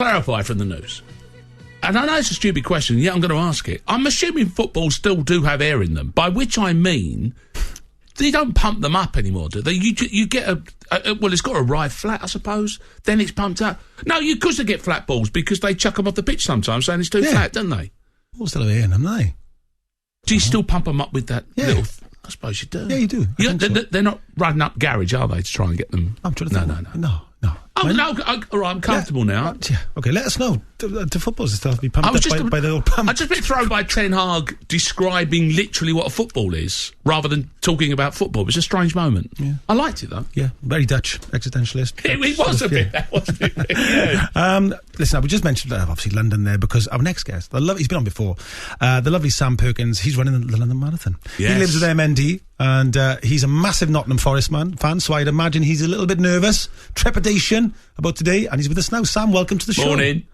Clarify from the news. And I know it's a stupid question, yet I'm going to ask it. I'm assuming footballs still do have air in them, by which I mean they don't pump them up anymore, do they? You get well, it's got to arrive flat, I suppose. Then it's pumped up. No, because they get flat balls because they chuck them off the pitch sometimes, saying it's too flat, don't they? Balls still have air in them, don't they? Do you still pump them up with that little... I suppose you do. Yeah, you do. They're not running up garage, are they, to try and get them? I'm trying to think. No. Oh, no, all right, I'm comfortable now. Okay, let us know. The football's stuff to be pumped up by the old pump. I just been thrown by Ten Hag describing literally what a football is, rather than talking about football. It was a strange moment. Yeah. I liked it, though. Yeah, very Dutch, existentialist. It was a bit, that wasn't it? Yeah. Listen, we just mentioned, obviously, London there, because our next guest, he's been on before, the lovely Sam Perkins, he's running the London Marathon. Yes. He lives with MND, and he's a massive Nottingham Forest fan, so I'd imagine he's a little bit nervous, trepidation about today, and he's with us now. Sam, welcome to the show. Morning.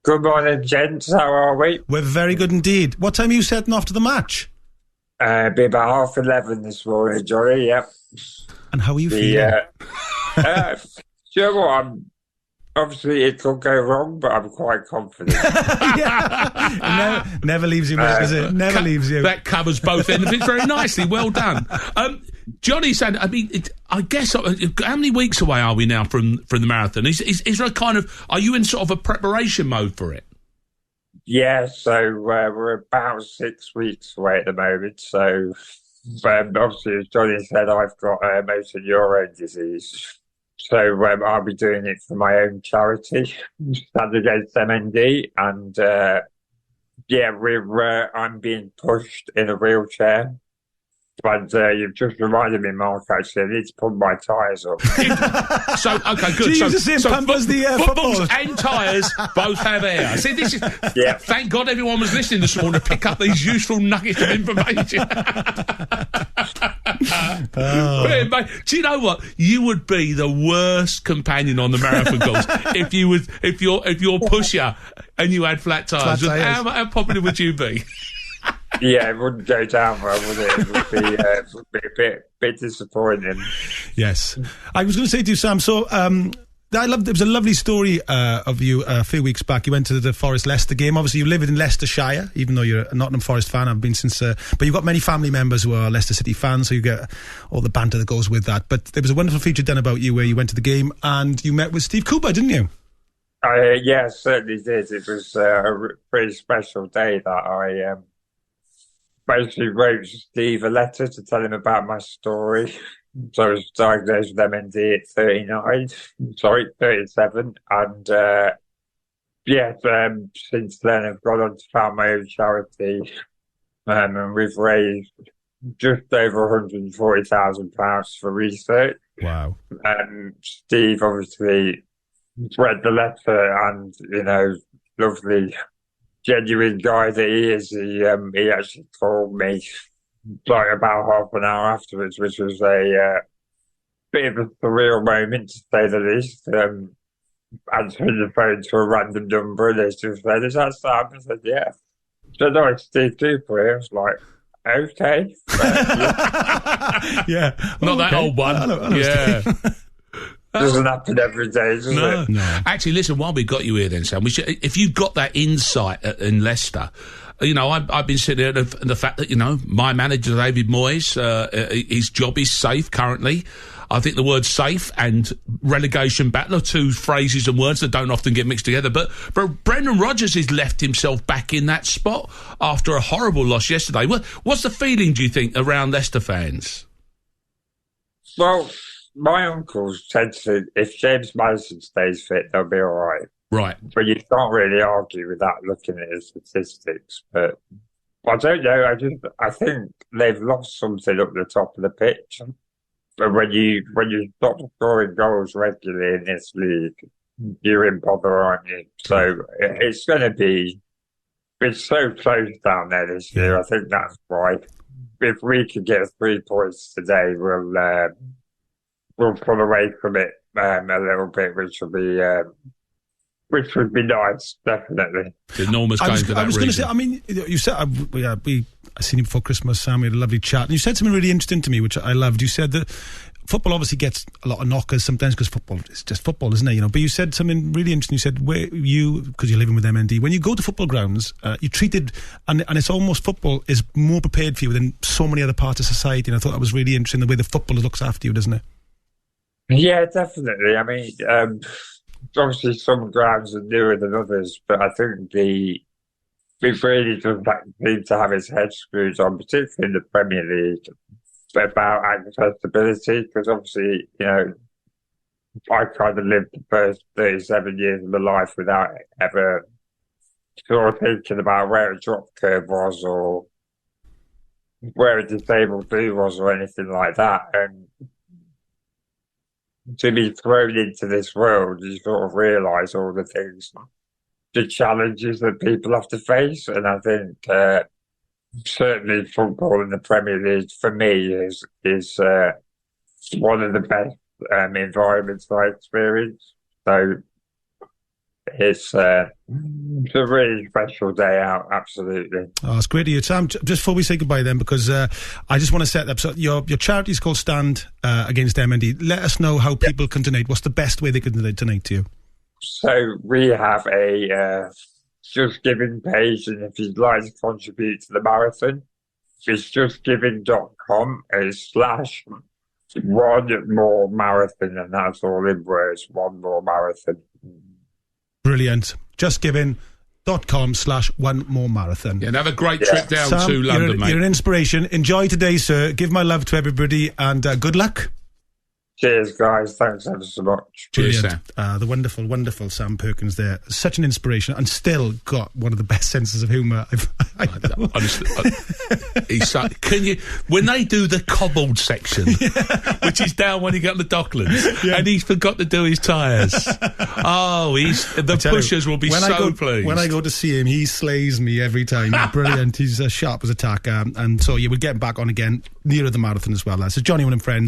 Good morning, gents. How are we? We're very good indeed. What time are you setting off to the match? Be about 11:30 this morning, Johnny, yep. And how are you feeling? Sure, well, obviously it could go wrong, but I'm quite confident. Never leaves you, mate, does it? Never leaves you. That covers both ends of it very nicely. Well done. Johnny said, I mean, I guess, how many weeks away are we now from the marathon? Is there a kind of, are you in sort of a preparation mode for it? Yeah, so we're about 6 weeks away at the moment. So obviously, as Johnny said, I've got motor neurone disease. So I'll be doing it for my own charity, Stand Against MND. And I'm being pushed in a wheelchair. But you've just reminded me, Mark, actually, I need to put my tyres up. So, okay, good. Footballs and tyres both have air. See, this is... Yeah. Thank God everyone was listening this morning to pick up these useful nuggets of information. Mate, do you know what? You would be the worst companion on the marathon course if you're pusher and you had flat tyres. How popular would you be? Yeah, it wouldn't go down well, would it? It would be a bit disappointing. Yes. I was going to say to you, Sam, so there was a lovely story of you a few weeks back. You went to the Forest-Leicester game. Obviously, you live in Leicestershire, even though you're a Nottingham Forest fan. I've been since... but you've got many family members who are Leicester City fans, so you get all the banter that goes with that. But there was a wonderful feature done about you where you went to the game and you met with Steve Cooper, didn't you? Yeah, certainly did. It was a pretty special day that I... basically wrote Steve a letter to tell him about my story. So I was diagnosed with MND at 37. And since then I've gone on to found my own charity. And we've raised just over £140,000 for research. Wow. Steve obviously read the letter and, lovely, genuine guy that he is, he actually called me like about half an hour afterwards, which was a bit of a surreal moment, to say the least. Answering the phone to a random number, and they just said, "Is that Sam?" I said, "Yeah." So no, it's Steve Cooper. I was like, "Okay." Yeah, not that old one. I know yeah. Doesn't happen every day, does it? No. Actually, listen, while we got you here then, Sam, if you got that insight in Leicester, I've been sitting there at the fact that, my manager, David Moyes, his job is safe currently. I think the word safe and relegation battle are two phrases and words that don't often get mixed together. But Brendan Rodgers has left himself back in that spot after a horrible loss yesterday. What's the feeling, do you think, around Leicester fans? Well, my uncles said if James Maddison stays fit, they'll be all right. Right. But you can't really argue with that looking at his statistics. But I don't know. I think they've lost something up the top of the pitch. But when you stop scoring goals regularly in this league, you're in bother, aren't you? So it's going to be... It's so close down there this year. I think that's why. If we could get 3 points today, we'll pull away from it a little bit, which would be nice, definitely. Enormous games for that reason. I was going to say, I mean, you said I seen you before Christmas, Sam. We had a lovely chat, and you said something really interesting to me, which I loved. You said that football obviously gets a lot of knockers sometimes because football is just football, isn't it? You know, but you said something really interesting. You said because you're living with MND, when you go to football grounds, you're treated, and it's almost football is more prepared for you than so many other parts of society. And I thought that was really interesting, the way the footballer looks after you, doesn't it? Yeah, definitely. I mean, obviously some grounds are newer than others, but I think it really does need to have its head screwed on, particularly in the Premier League, about accessibility, because obviously, you know, I kind of lived the first 37 years of my life without ever sort of thinking about where a drop curve was or where a disabled blue was or anything like that. And to be thrown into this world, you sort of realise all the things, the challenges that people have to face. And I think certainly football in the Premier League for me is one of the best environments I experience. So it's a really special day out, absolutely. Oh, it's great to hear. Sam, just before we say goodbye then, because I just want to set up, so your charity is called Stand Against MND. Let us know how people can donate. What's the best way they can donate to you? So we have a Just Giving page, and if you'd like to contribute to the marathon, it's justgiving.com/1more marathon, and that's all in words, one more marathon. Brilliant. justgiving.com/1more marathon. Yeah, and have a great trip down Sam, to London, mate. You're an inspiration. Enjoy today, sir. Give my love to everybody, and good luck. Cheers, guys. Thanks ever so much. Cheers, Sam. The wonderful, wonderful Sam Perkins there. Such an inspiration, and still got one of the best senses of humour I know. Honestly, can you, when they do the cobbled section, which is down when you get on the Docklands, and he's forgot to do his tyres. The pushers will be so pleased. When I go to see him, he slays me every time. He's brilliant. He's as sharp as a tack. And so we'll get him back on again nearer the marathon as well. So Jonny Owen and friends.